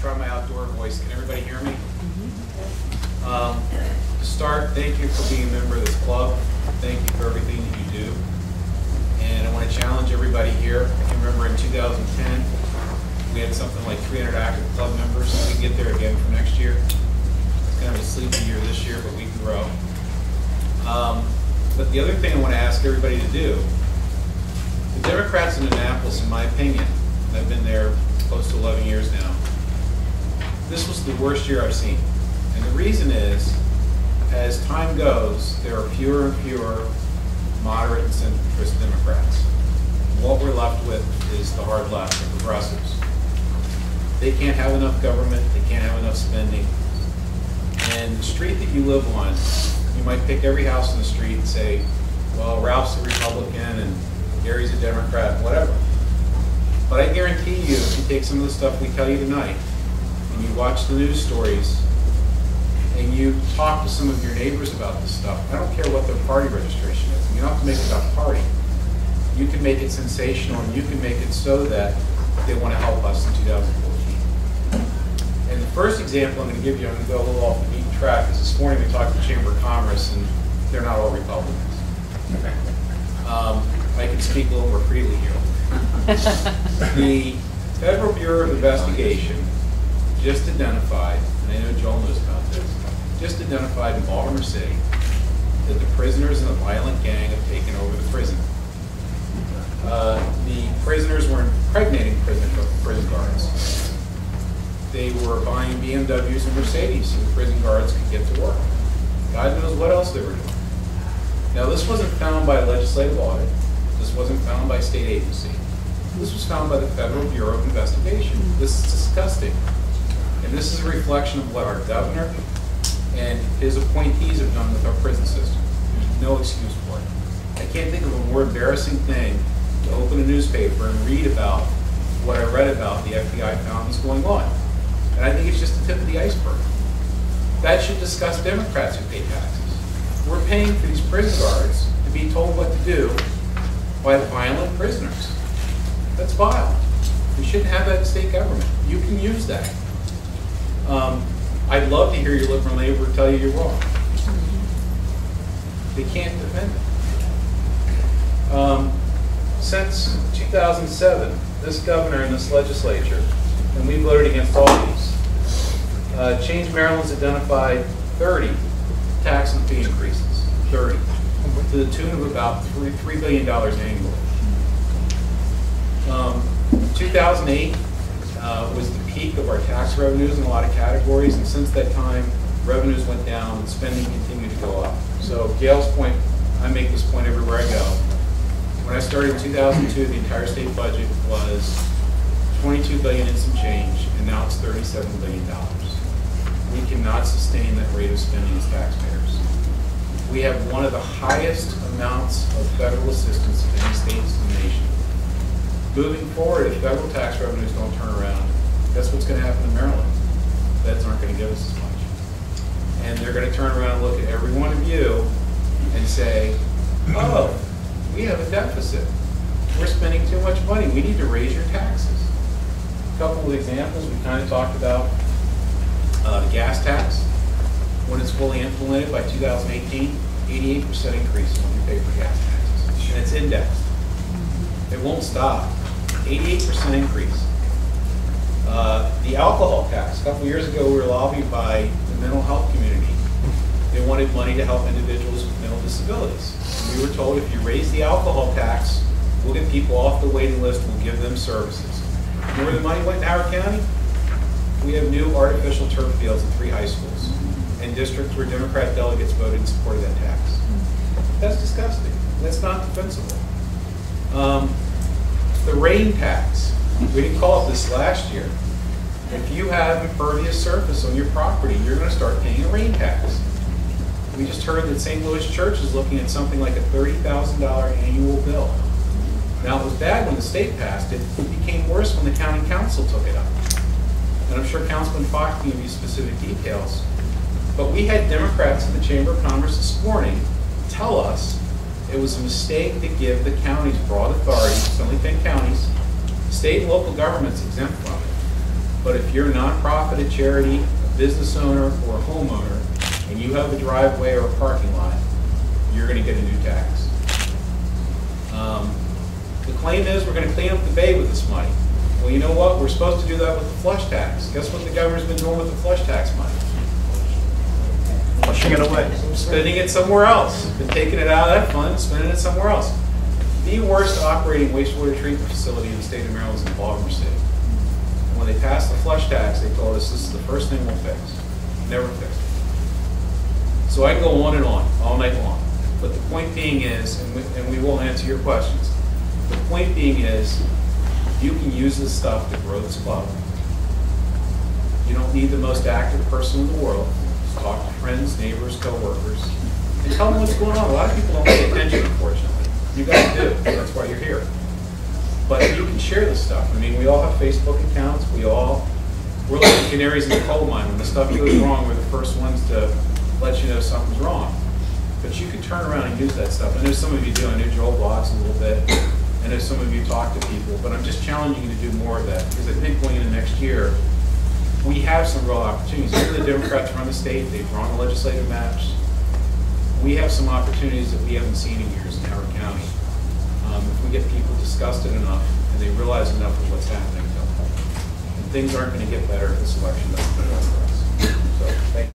try my outdoor voice. Can everybody hear me? To start, thank you for being a member of this club. Thank you for everything that you do. And I want to challenge everybody here. I can remember in 2010, we had something like 300 active club members. We can get there again for next year. It's kind of a sleepy year this year, but we can grow. But the other thing I want to ask everybody to do, the Democrats in Annapolis, in my opinion, and I've been there close to 11 years now, this was the worst year I've seen. And the reason is, as time goes, there are fewer and fewer moderate and centrist Democrats. What we're left with is the hard left, the progressives. They can't have enough government, they can't have enough spending. And the street that you live on, you might pick every house in the street and say, well, Ralph's a Republican and Gary's a Democrat, whatever. But I guarantee you, if you take some of the stuff we tell you tonight, and you watch the news stories, and you talk to some of your neighbors about this stuff, I don't care what their party registration is. You don't have to make it about party. You can make it sensational, and you can make it so that they want to help us in 2014. And the first example I'm going to give you, I'm going to go a little off the beaten track, is this morning we talked to the Chamber of Commerce, and they're not all Republicans. I can speak a little more freely here. The Federal Bureau of Investigation just identified, and I know Joel knows about this, just identified in Baltimore City that the prisoners in a violent gang have taken over the prison. The prisoners were impregnating prison guards. They were buying BMWs and Mercedes so the prison guards could get to work. God knows what else they were doing. Now, this wasn't found by a legislative audit. This wasn't found by a state agency. This was found by the Federal Bureau of Investigation. This is disgusting. And this is a reflection of what our governor and his appointees have done with our prison system. There's no excuse for it. I can't think of a more embarrassing thing to open a newspaper and read about what I read about the FBI found was going on. And I think it's just the tip of the iceberg. That should discuss Democrats who pay taxes. We're paying for these prison guards to be told what to do by violent prisoners. That's vile. We shouldn't have that in state government. You can use that. I'd love to hear your liberal neighbor tell you you're wrong. They can't defend it. Since 2007, this governor and this legislature, and we voted against all these, Change Maryland's identified 30 tax and fee increases, 30, to the tune of about $3 billion annually. 2008 was the peak of our tax revenues in a lot of categories, and since that time, revenues went down and spending continued to go up. So Gail's point, I make this point everywhere I go. When I started in 2002, the entire state budget was $22 billion and some change, and now it's $37 billion. We cannot sustain that rate of spending as taxpayers. We have one of the highest amounts of federal assistance of any states in the nation. Moving forward, if federal tax revenues don't turn around, that's what's going to happen in Maryland. Feds aren't going to give us as much. And they're going to turn around and look at every one of you and say, oh, we have a deficit. We're spending too much money. We need to raise your taxes. A couple of examples we kind of talked about. The gas tax, when it's fully implemented by 2018, 88% increase in what you pay for gas taxes. And it's indexed. It won't stop. 88% increase. The alcohol tax. A couple of years ago, we were lobbied by the mental health community. They wanted money to help individuals with mental disabilities. And we were told if you raise the alcohol tax, we'll get people off the waiting list and we'll give them services. You know where the money went in Howard County? We have new artificial turf fields at 3 high schools and districts where Democrat delegates voted in support of that tax. That's disgusting. That's not defensible. The rain tax. We didn't call it this last year. If you have impervious surface on your property, you're going to start paying a rain tax. We just heard that St. Louis Church is looking at something like a $30,000 annual bill. Now, it was bad when the state passed it. It became worse when the county council took it up. And I'm sure Councilman Fox can give you specific details. But we had Democrats in the Chamber of Commerce this morning tell us it was a mistake to give the counties broad authority. It's only 10 counties. State and local governments exempt from it. But if you're a nonprofit, a charity, a business owner, or a homeowner, and you have a driveway or a parking lot, you're going to get a new tax. The claim is we're going to clean up the bay with this money. Well, you know what? We're supposed to do that with the flush tax. Guess what the governor's been doing with the flush tax money? Flushing it away. Spending it somewhere else. Been taking it out of that fund and spending it somewhere else. The worst operating wastewater treatment facility in the state of Maryland is in Baltimore City. And when they passed the flush tax, they told us this is the first thing we'll fix. Never fixed it. So I can go on and on, all night long. But the point being is, and we will answer your questions, the point being is, you can use this stuff to grow this club. You don't need the most active person in the world. Just talk to friends, neighbors, co-workers, and tell them what's going on. A lot of people don't pay attention, unfortunately. You guys do. That's why you're here. But you can share this stuff. I mean, we all have Facebook accounts. We're like canaries in the coal mine. When the stuff goes wrong, we're the first ones to let you know something's wrong. But you can turn around and use that stuff. I know some of you do. I know Joel blogs a little bit. I know some of you talk to people. But I'm just challenging you to do more of that. Because I think going into next year, we have some real opportunities. Here the Democrats run the state. They've drawn the legislative maps. We have some opportunities that we haven't seen in years in Howard County. If we get people disgusted enough and they realize enough of what's happening to them. And things aren't going to get better if this election doesn't put it up for us. So, thank you.